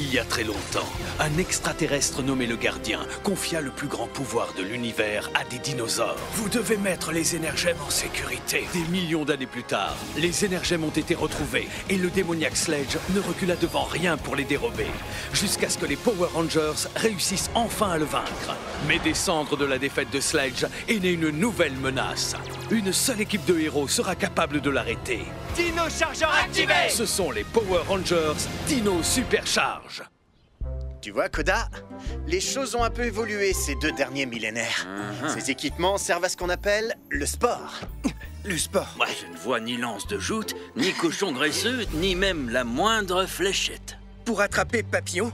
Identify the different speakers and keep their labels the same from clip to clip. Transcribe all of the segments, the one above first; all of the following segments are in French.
Speaker 1: Il y a très longtemps, un extraterrestre nommé le Gardien confia le plus grand pouvoir de l'univers à des dinosaures. Vous devez mettre les énergèmes en sécurité. Des millions d'années plus tard, les énergèmes ont été retrouvés et le démoniaque Sledge ne recula devant rien pour les dérober, jusqu'à ce que les Power Rangers réussissent enfin à le vaincre. Mais des cendres de la défaite de Sledge est née une nouvelle menace. Une seule équipe de héros sera capable de l'arrêter.
Speaker 2: Dino Chargeur activé!
Speaker 1: Ce sont les Power Rangers Dino Supercharge.
Speaker 3: Tu vois, Koda, les choses ont un peu évolué ces 2 derniers millénaires. Ces équipements servent à ce qu'on appelle le sport.
Speaker 2: Le sport.
Speaker 4: Ouais, je ne vois ni lance de joute, ni cochon graisseux, ni même la moindre fléchette.
Speaker 2: Pour attraper papillons?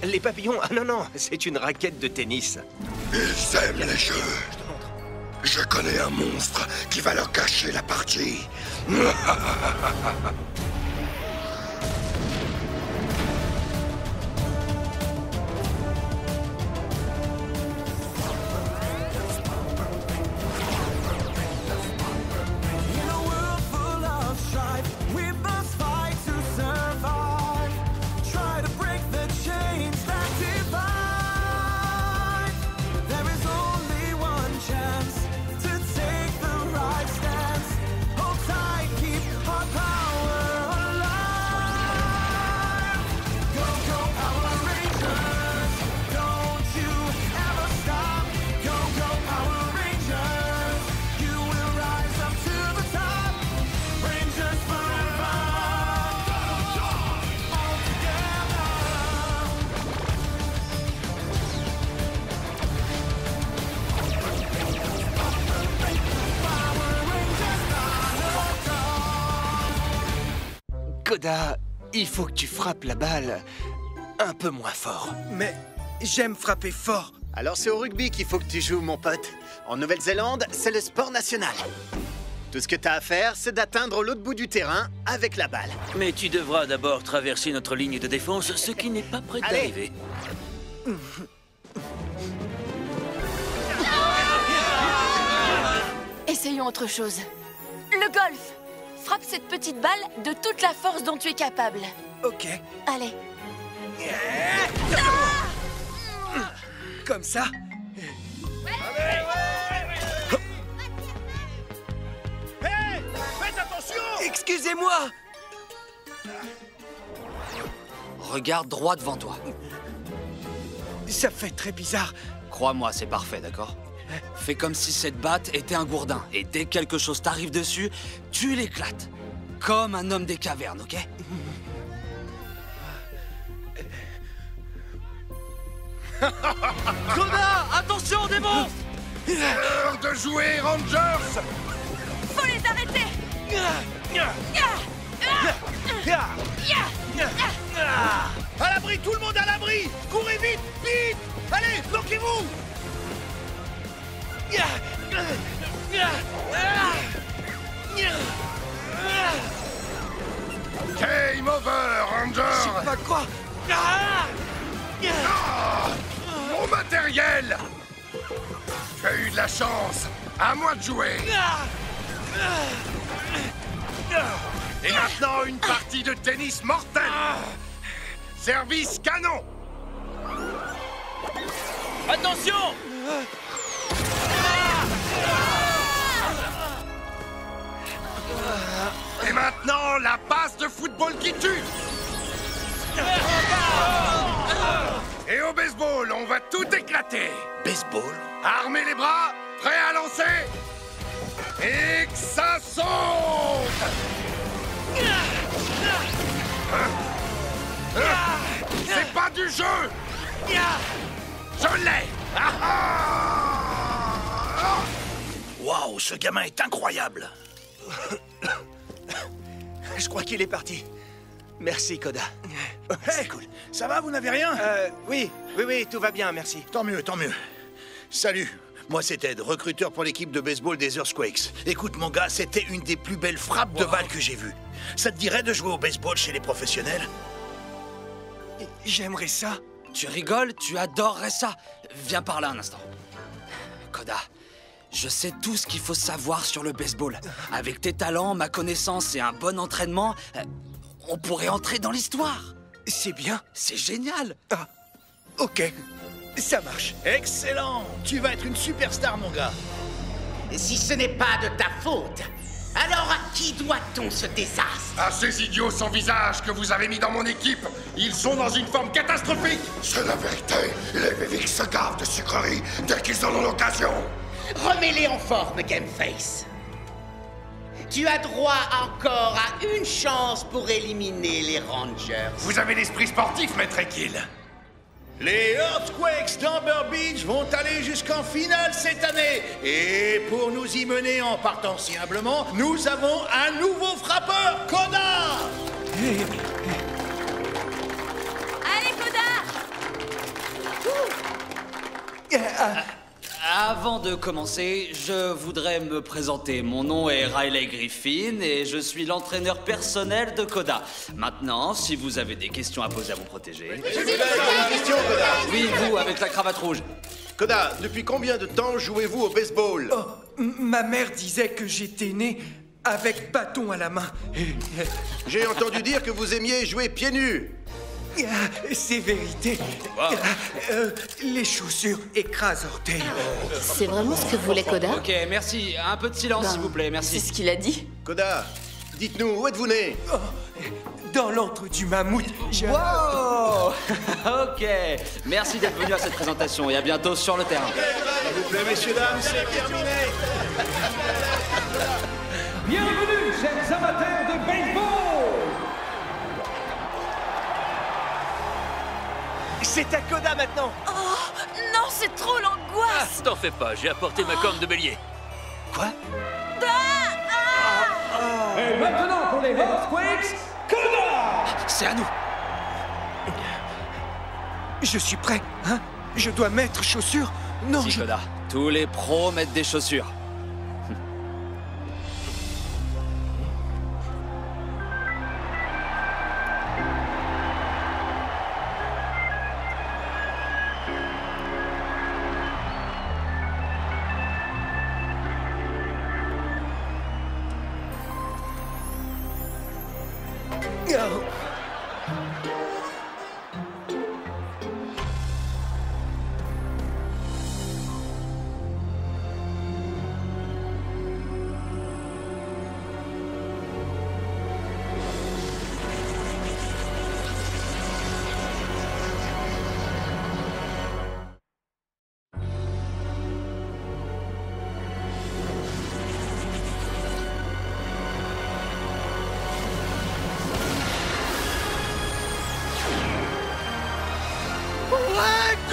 Speaker 2: Les papillons? Ah non, non, c'est une raquette de tennis.
Speaker 5: Ils aiment les jeux. Je connais un monstre qui va leur gâcher la partie.
Speaker 2: Koda, il faut que tu frappes la balle un peu moins fort. Mais j'aime frapper fort.
Speaker 3: Alors c'est au rugby qu'il faut que tu joues, mon pote. En Nouvelle-Zélande, c'est le sport national. Tout ce que t'as à faire, c'est d'atteindre l'autre bout du terrain avec la balle.
Speaker 4: Mais tu devras d'abord traverser notre ligne de défense, ce qui n'est pas près d'arriver.
Speaker 6: Essayons autre chose. Le golf. Frappe cette petite balle de toute la force dont tu es capable.
Speaker 2: Ok.
Speaker 6: Allez.
Speaker 2: Comme ça.
Speaker 7: Hey, faites attention!
Speaker 2: Excusez-moi.
Speaker 8: Regarde droit devant toi.
Speaker 2: Ça fait très bizarre.
Speaker 8: Crois-moi, c'est parfait, d'accord? Fais comme si cette batte était un gourdin. Et dès que quelque chose t'arrive dessus, tu l'éclates. Comme un homme des cavernes, ok?
Speaker 4: Koda, attention des monstres!
Speaker 5: C'est l'heure de jouer, Rangers!
Speaker 6: Faut les arrêter.
Speaker 7: À l'abri, tout le monde à l'abri! Courez vite, vite! Allez, bloquez-vous!
Speaker 5: Game over, Rangers!
Speaker 2: Je sais pas quoi.
Speaker 5: Ah, mon matériel! Tu as eu de la chance! À moi de jouer! Et maintenant, une partie de tennis mortel! Service canon!
Speaker 4: Attention!
Speaker 5: Et maintenant, la passe de football qui tue! Et au baseball, on va tout éclater!
Speaker 1: Baseball?
Speaker 5: Armez les bras, prêts à lancer! Et que ça saute! C'est pas du jeu! Je l'ai!
Speaker 1: Waouh, ce gamin est incroyable!
Speaker 2: Je crois qu'il est parti. Merci, Koda.
Speaker 7: Hey, cool. Ça va, vous n'avez rien?
Speaker 2: Oui, tout va bien, merci.
Speaker 7: Tant mieux, tant mieux. Salut, moi c'est Ed, recruteur pour l'équipe de baseball des Earthquakes. Écoute mon gars, c'était une des plus belles frappes de balles que j'ai vues. Ça te dirait de jouer au baseball chez les professionnels?
Speaker 2: J'aimerais ça.
Speaker 8: Tu rigoles? Tu adorerais ça. Viens par là un instant. Koda, je sais tout ce qu'il faut savoir sur le baseball. Avec tes talents, ma connaissance et un bon entraînement, on pourrait entrer dans l'histoire.
Speaker 2: C'est bien.
Speaker 8: C'est génial.
Speaker 2: Ah, ok. Ça marche.
Speaker 7: Excellent. Tu vas être une superstar, mon gars.
Speaker 9: Si ce n'est pas de ta faute, alors à qui doit-on ce désastre?
Speaker 5: À ces idiots sans visage que vous avez mis dans mon équipe, ils sont dans une forme catastrophique. C'est la vérité. Les Vévix se gavent de sucreries dès qu'ils en ont l'occasion.
Speaker 9: Remets-les en forme, Gameface. Tu as droit encore à une chance pour éliminer les Rangers.
Speaker 5: Vous avez l'esprit sportif, maître Ekill.
Speaker 7: Les Earthquakes d'Amber Beach vont aller jusqu'en finale cette année. Et pour nous y mener en partant si humblement, nous avons un nouveau frappeur, Koda.
Speaker 6: Allez, Koda!
Speaker 8: Avant de commencer, je voudrais me présenter. Mon nom est Riley Griffin et je suis l'entraîneur personnel de Koda. Maintenant, si vous avez des questions à poser à mon protégé... Oui, vous, avec la cravate rouge.
Speaker 10: Koda, depuis combien de temps jouez-vous au baseball?
Speaker 2: Oh, ma mère disait que j'étais né avec bâton à la main.
Speaker 10: J'ai entendu dire que vous aimiez jouer pieds nus.
Speaker 2: C'est vérité. Les chaussures écrasent orteils.
Speaker 11: C'est vraiment ce que voulait Koda?
Speaker 8: Ok, merci. Un peu de silence, s'il vous plaît, merci.
Speaker 11: C'est ce qu'il a dit.
Speaker 10: Koda, dites-nous, où êtes-vous né?
Speaker 2: Dans l'antre du mammouth.
Speaker 8: Wow. Ok, merci d'être venu à cette présentation et à bientôt sur le terrain.
Speaker 7: S'il vous plaît, messieurs, dames, c'est terminé.
Speaker 12: Bienvenue, chers amateurs de baseball!
Speaker 2: C'est à Koda maintenant.
Speaker 6: Oh, non, c'est trop l'angoisse!
Speaker 4: T'en fais pas, j'ai apporté ma corne de bélier.
Speaker 2: Quoi?
Speaker 12: Et maintenant pour les Earthquakes, Koda!
Speaker 8: C'est à nous.
Speaker 2: Je suis prêt, hein? Je dois mettre chaussures? Non,
Speaker 8: Si,
Speaker 2: je...
Speaker 8: Koda. Tous les pros mettent des chaussures.
Speaker 2: Oh.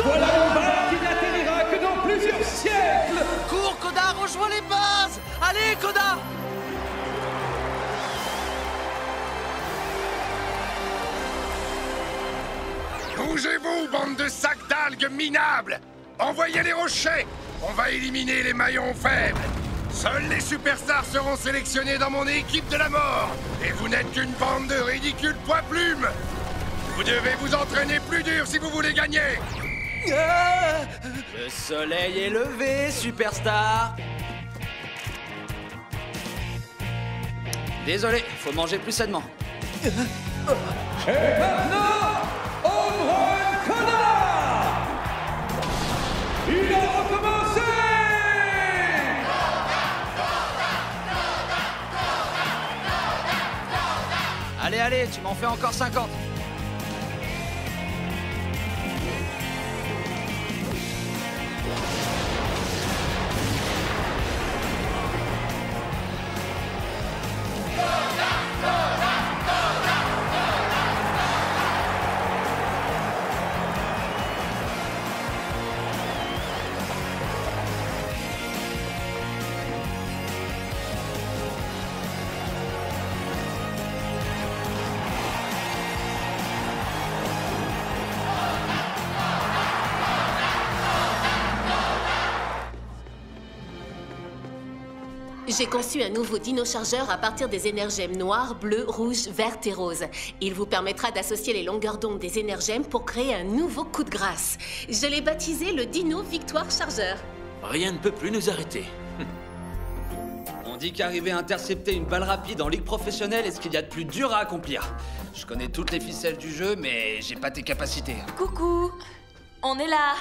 Speaker 12: Voilà une balle qui n'atterrira que dans plusieurs siècles!
Speaker 8: Cours, Koda, rejoins les bases! Allez, Koda!
Speaker 5: Bougez-vous, bande de sacs d'algues minables! Envoyez les rochers! On va éliminer les maillons faibles! Seuls les superstars seront sélectionnés dans mon équipe de la mort! Et vous n'êtes qu'une bande de ridicules poids-plumes! Vous devez vous entraîner plus dur si vous voulez gagner!
Speaker 8: Le soleil est levé, superstar! Désolé, faut manger plus sainement.
Speaker 12: Et maintenant, home run Koda! Il a recommencé!
Speaker 8: Allez, allez, tu m'en fais encore 50.
Speaker 11: J'ai conçu un nouveau dino-chargeur à partir des énergèmes noirs, bleus, rouges, verts et roses. Il vous permettra d'associer les longueurs d'onde des énergèmes pour créer un nouveau coup de grâce. Je l'ai baptisé le Dino Victoire Chargeur.
Speaker 4: Rien ne peut plus nous arrêter.
Speaker 8: On dit qu'arriver à intercepter une balle rapide en ligue professionnelle est ce qu'il y a de plus dur à accomplir. Je connais toutes les ficelles du jeu, mais j'ai pas tes capacités.
Speaker 6: Coucou, on est là.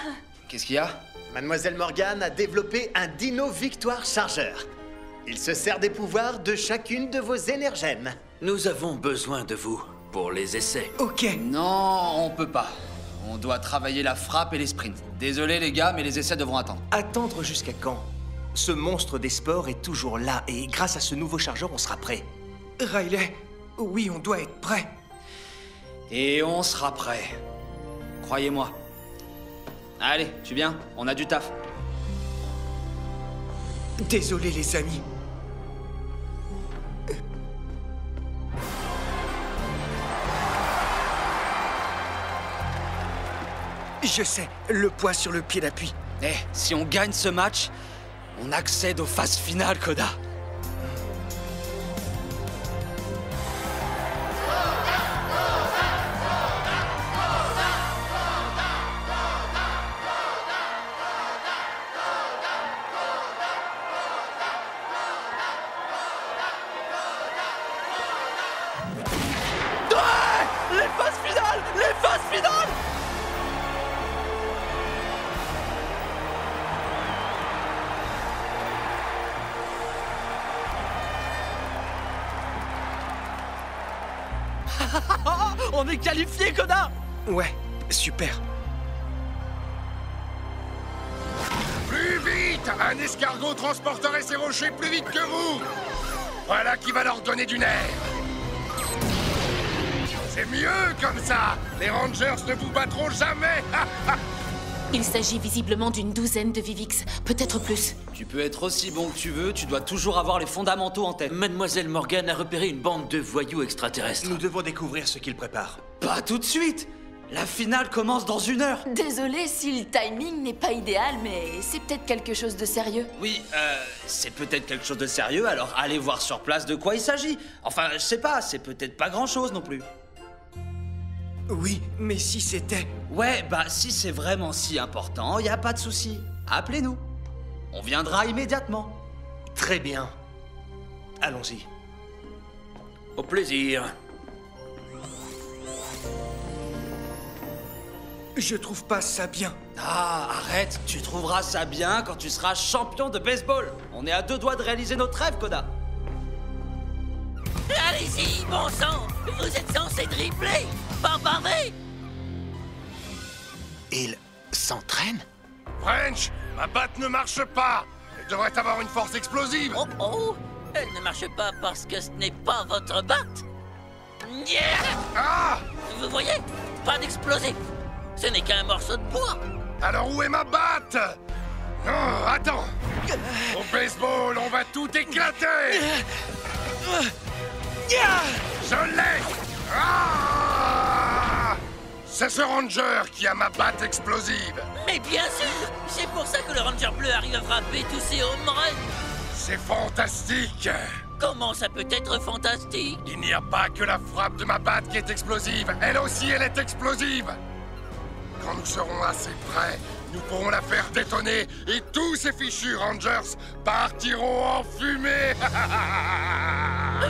Speaker 8: Qu'est-ce qu'il y a?
Speaker 3: Mademoiselle Morgane a développé un Dino Victoire Chargeur. Il se sert des pouvoirs de chacune de vos énergèmes.
Speaker 4: Nous avons besoin de vous pour les essais.
Speaker 2: Ok.
Speaker 8: Non, on peut pas. On doit travailler la frappe et les sprints. Désolé les gars, mais les essais devront attendre.
Speaker 2: Attendre jusqu'à quand? Ce monstre des sports est toujours là et grâce à ce nouveau chargeur, on sera prêt. Riley, oui, on doit être prêt.
Speaker 8: Et on sera prêt. Croyez-moi. Allez, tu viens? On a du taf.
Speaker 2: Désolé les amis. Je sais, le poids sur le pied d'appui.
Speaker 8: Eh, si on gagne ce match, on accède aux phases finales, Koda.
Speaker 1: On est qualifié, Koda!
Speaker 2: Ouais, super.
Speaker 5: Plus vite! Un escargot transporterait ces rochers plus vite que vous! Voilà qui va leur donner du nerf! C'est mieux comme ça! Les Rangers ne vous battront jamais!
Speaker 11: Il s'agit visiblement d'une douzaine de Vivix, peut-être plus.
Speaker 8: Tu peux être aussi bon que tu veux, tu dois toujours avoir les fondamentaux en tête.
Speaker 4: Mademoiselle Morgane a repéré une bande de voyous extraterrestres.
Speaker 2: Nous devons découvrir ce qu'ils préparent.
Speaker 8: Pas tout de suite! La finale commence dans 1 heure!
Speaker 6: Désolée si le timing n'est pas idéal, mais c'est peut-être quelque chose de sérieux.
Speaker 8: Oui, c'est peut-être quelque chose de sérieux, alors allez voir sur place de quoi il s'agit. Enfin, je sais pas, c'est peut-être pas grand-chose non plus.
Speaker 2: Oui, mais si c'était...
Speaker 8: Ouais, bah si c'est vraiment si important, y a pas de souci. Appelez-nous. On viendra immédiatement.
Speaker 2: Très bien. Allons-y.
Speaker 4: Au plaisir.
Speaker 2: Je trouve pas ça bien.
Speaker 8: Ah, arrête, tu trouveras ça bien quand tu seras champion de baseball. On est à 2 doigts de réaliser notre rêve, Koda.
Speaker 9: Allez-y, bon sang! Vous êtes censé dribbler, pas barrer!
Speaker 3: Il s'entraîne?
Speaker 5: French, ma batte ne marche pas! Elle devrait avoir une force explosive!
Speaker 9: Oh oh! Elle ne marche pas parce que ce n'est pas votre batte! Yeah!
Speaker 5: Ah!
Speaker 9: Vous voyez? Pas d'explosif! Ce n'est qu'un morceau de bois!
Speaker 5: Alors où est ma batte? Oh, attends! Au baseball, on va tout éclater! Je l'ai! Ah! C'est ce ranger qui a ma batte explosive!
Speaker 9: Mais bien sûr! C'est pour ça que le ranger bleu arrive à frapper tous ces home runs!
Speaker 5: C'est fantastique!
Speaker 9: Comment ça peut être fantastique?
Speaker 5: Il n'y a pas que la frappe de ma batte qui est explosive, elle aussi elle est explosive! Quand nous serons assez près, nous pourrons la faire détonner et tous ces fichus Rangers partiront en fumée!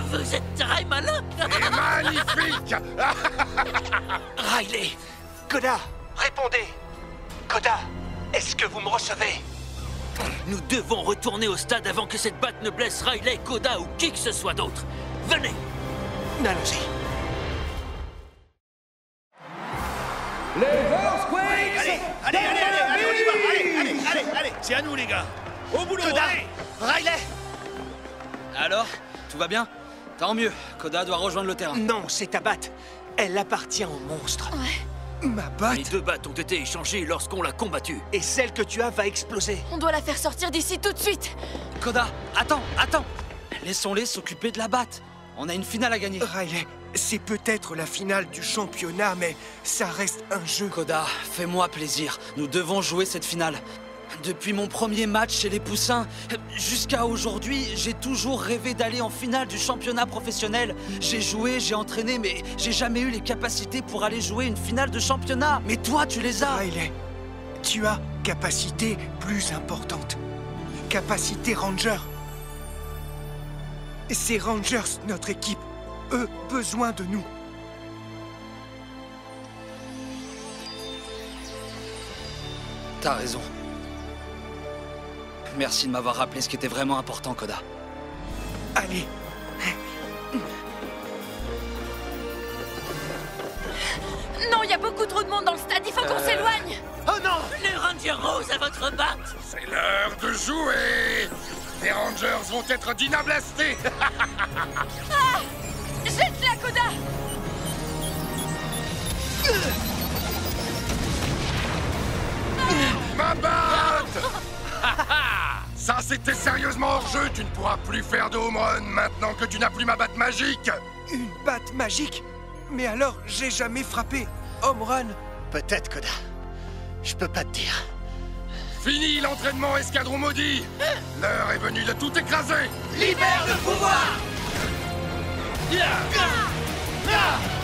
Speaker 9: Vous êtes très malin!
Speaker 5: Et magnifique!
Speaker 2: Riley! Koda! Répondez! Koda! Est-ce que vous me recevez?
Speaker 4: Nous devons retourner au stade avant que cette batte ne blesse Riley, Koda ou qui que ce soit d'autre. Venez!
Speaker 2: Allons-y.
Speaker 12: Les Earthquakes!
Speaker 7: Allez, on y va! Allez, c'est à nous, les gars! Au boulot!
Speaker 2: Koda!
Speaker 7: Allez.
Speaker 2: Riley!
Speaker 8: Alors, tout va bien? Tant mieux, Koda doit rejoindre le terrain.
Speaker 2: Non, c'est ta batte. Elle appartient au monstre. Ouais. Ma batte?
Speaker 4: Les 2 battes ont été échangées lorsqu'on l'a combattue.
Speaker 2: Et celle que tu as va exploser.
Speaker 6: On doit la faire sortir d'ici tout de suite.
Speaker 8: Koda, attends! Laissons-les s'occuper de la batte. On a une finale à gagner.
Speaker 2: Riley, c'est peut-être la finale du championnat, mais ça reste un jeu.
Speaker 8: Koda, fais-moi plaisir. Nous devons jouer cette finale. Depuis mon premier match chez les Poussins, jusqu'à aujourd'hui, j'ai toujours rêvé d'aller en finale du championnat professionnel. J'ai joué, j'ai entraîné, mais j'ai jamais eu les capacités pour aller jouer une finale de championnat. Mais toi, tu les as.
Speaker 2: Riley, tu as capacité plus importante. Capacité Ranger. Ces Rangers, notre équipe, eux, besoin de nous.
Speaker 8: T'as raison. Merci de m'avoir rappelé ce qui était vraiment important, Koda.
Speaker 2: Allez.
Speaker 6: Non, il y a beaucoup trop de monde dans le stade, il faut qu'on s'éloigne.
Speaker 4: Oh non! Les Rangers Rose à votre batte!
Speaker 5: C'est l'heure de jouer! Les Rangers vont être dynablastés!
Speaker 6: Ah! Jette-la, Koda!
Speaker 5: Ma batte! Ça, c'était sérieusement hors jeu. Tu ne pourras plus faire de home run maintenant que tu n'as plus ma batte magique.
Speaker 2: Une batte magique? Mais alors, j'ai jamais frappé home run.
Speaker 3: Peut-être, Koda. Je peux pas te dire.
Speaker 5: Fini l'entraînement, escadron maudit. L'heure est venue de tout écraser.
Speaker 9: Libère le pouvoir!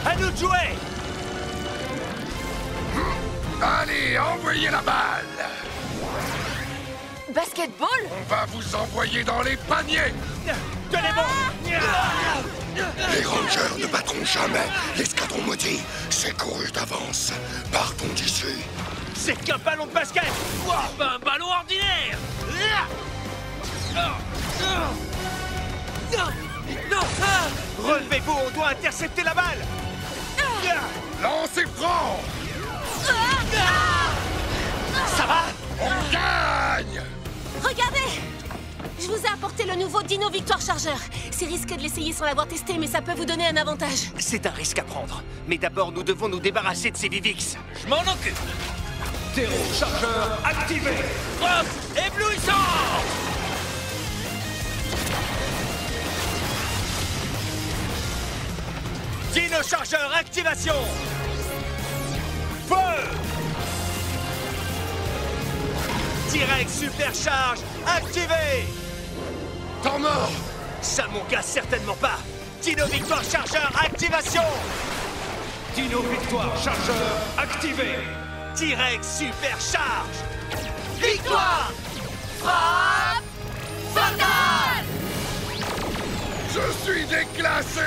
Speaker 2: À nous de jouer!
Speaker 5: Allez, envoyez la balle.
Speaker 6: Basketball?
Speaker 5: On va vous envoyer dans les paniers.
Speaker 2: Tenez bon!
Speaker 5: Les Rangers ne battront jamais l'escadron maudit. C'est couru d'avance. Partons d'ici.
Speaker 2: C'est qu'un ballon de basket!
Speaker 4: Un ballon ordinaire! Non!
Speaker 2: Relevez-vous, on doit intercepter la balle!
Speaker 5: Lancez franc.
Speaker 2: Ça va?
Speaker 5: On gagne.
Speaker 11: Regardez! Je vous ai apporté le nouveau Dino Victoire Chargeur. C'est risqué de l'essayer sans l'avoir testé, mais ça peut vous donner un avantage.
Speaker 2: C'est un risque à prendre. Mais d'abord, nous devons nous débarrasser de ces Vivix.
Speaker 4: Je m'en occupe!
Speaker 12: Terreau chargeur activé.
Speaker 4: Hop! Éblouissant!
Speaker 2: Dino Chargeur, activation! Feu! Direct Supercharge, activé!
Speaker 5: Temps mort.
Speaker 2: Ça, mon gars, certainement pas! Dino Victoire Chargeur, activation!
Speaker 12: Dino Victoire chargeur activé.
Speaker 2: Direct Supercharge!
Speaker 9: Victoire! Frappe! Fatale!
Speaker 5: Je suis déclassé.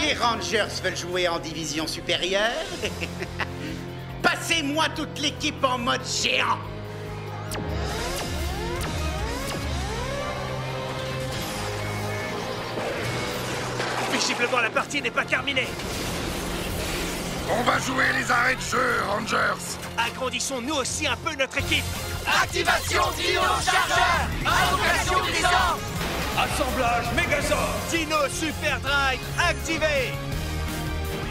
Speaker 9: Les Rangers veulent jouer en division supérieure? Passez-moi toute l'équipe en mode géant!
Speaker 2: Visiblement, la partie n'est pas terminée.
Speaker 5: On va jouer les arrêts de jeu, Rangers.
Speaker 2: Agrandissons-nous aussi un peu notre équipe.
Speaker 9: Activation Dino Chargeur! Invocation des anges!
Speaker 12: Assemblage Megazord.
Speaker 2: Dino Super Drive, activé!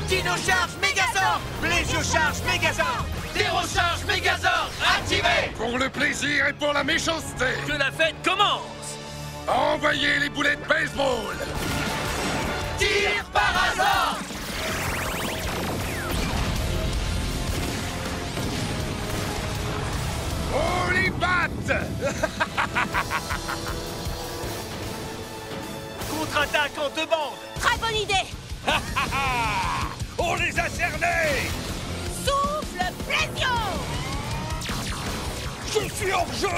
Speaker 9: Dino Charge Megazord!
Speaker 2: Blésio Charge Megazord!
Speaker 9: Charge Megazord! Activé!
Speaker 5: Pour le plaisir et pour la méchanceté.
Speaker 4: Que la fête commence!
Speaker 5: Envoyez les boulets de baseball.
Speaker 9: Tire par hasard!
Speaker 5: Oh, les battes.
Speaker 2: Contre-attaque en deux bandes!
Speaker 11: Très bonne idée!
Speaker 12: On les a cernés.
Speaker 11: Souffle pression!
Speaker 12: Je suis hors jeu.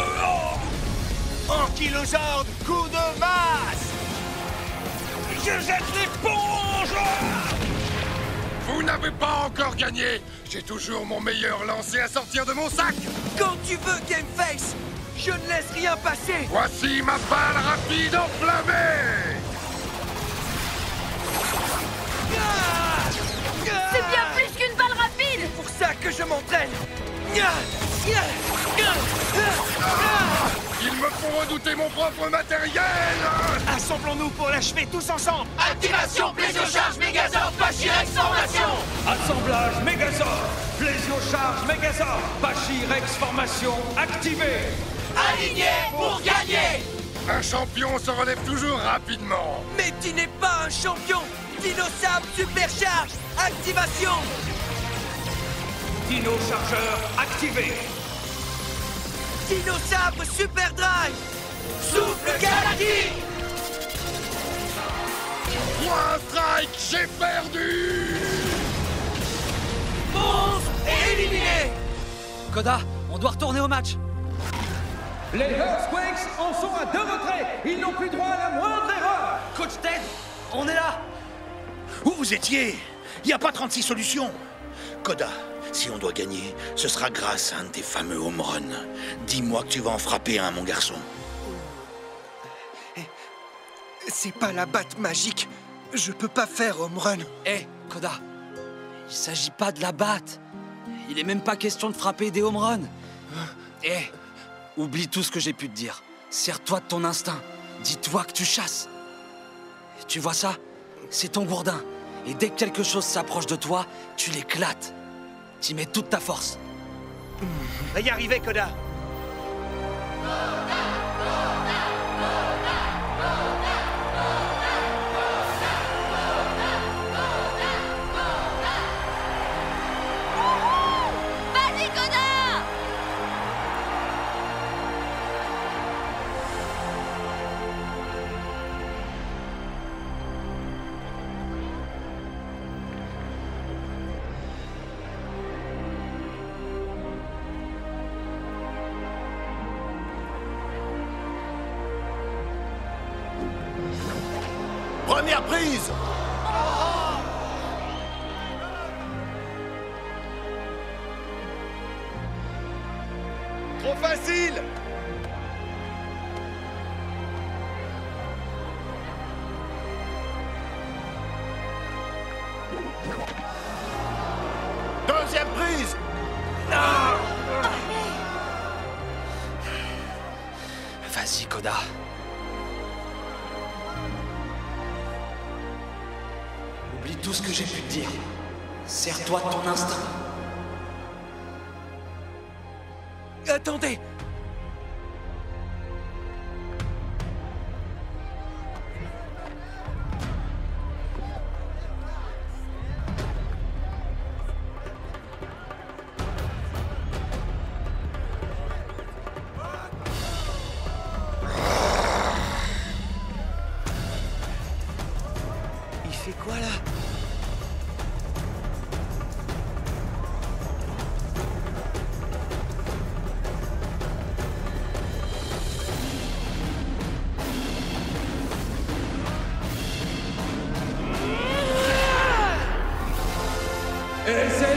Speaker 2: Ankylosord, coup de masse!
Speaker 12: Je jette l'éponge.
Speaker 5: Vous n'avez pas encore gagné. J'ai toujours mon meilleur lancer à sortir de mon sac.
Speaker 2: Quand tu veux, Gameface! Je ne laisse rien passer!
Speaker 5: Voici ma balle rapide enflammée.
Speaker 6: C'est bien plus qu'une balle rapide!
Speaker 2: C'est pour ça que je m'entraîne!
Speaker 5: Il me faut redouter mon propre matériel.
Speaker 2: Assemblons-nous pour l'achever tous ensemble!
Speaker 9: Activation Plésio-Charge Megazord Pachirex Formation!
Speaker 12: Assemblage Megazord. Blésio charge Megazord. Pachirex formation activée.
Speaker 9: Aligné pour gagner!
Speaker 5: Un champion se relève toujours rapidement.
Speaker 2: Mais tu n'es pas un champion! Dino Sable Supercharge! Activation!
Speaker 12: Dino chargeur activé.
Speaker 2: Dino Sabre Super Drive!
Speaker 9: Souffle galactique!
Speaker 5: 3 strikes, j'ai perdu.
Speaker 9: Monstre éliminé!
Speaker 8: Koda, on doit retourner au match.
Speaker 12: Les Earthquakes en sont à 2 retraits. Ils n'ont plus droit à la moindre erreur.
Speaker 8: Coach Ted, on est là.
Speaker 7: Où vous étiez? Il n'y a pas 36 solutions. Koda, si on doit gagner, ce sera grâce à un de tes fameux home runs. Dis-moi que tu vas en frapper un, mon garçon.
Speaker 2: C'est pas la batte magique. Je peux pas faire home run.
Speaker 8: Hé, Koda, il s'agit pas de la batte. Il est même pas question de frapper des home runs. Hé, oublie tout ce que j'ai pu te dire. Sers-toi de ton instinct. Dis-toi que tu chasses. Tu vois ça? C'est ton gourdin. Et dès que quelque chose s'approche de toi, tu l'éclates. Tu mets toute ta force.
Speaker 2: Va y arriver, Koda.
Speaker 6: Vas-y, Koda!
Speaker 10: Première prise!
Speaker 5: Trop facile!
Speaker 10: Deuxième prise!
Speaker 8: Vas-y, Koda. Oublie tout ce que j'ai pu te dire. Sers-toi de ton instinct.
Speaker 2: Attendez! Il fait quoi là?
Speaker 12: Et c'est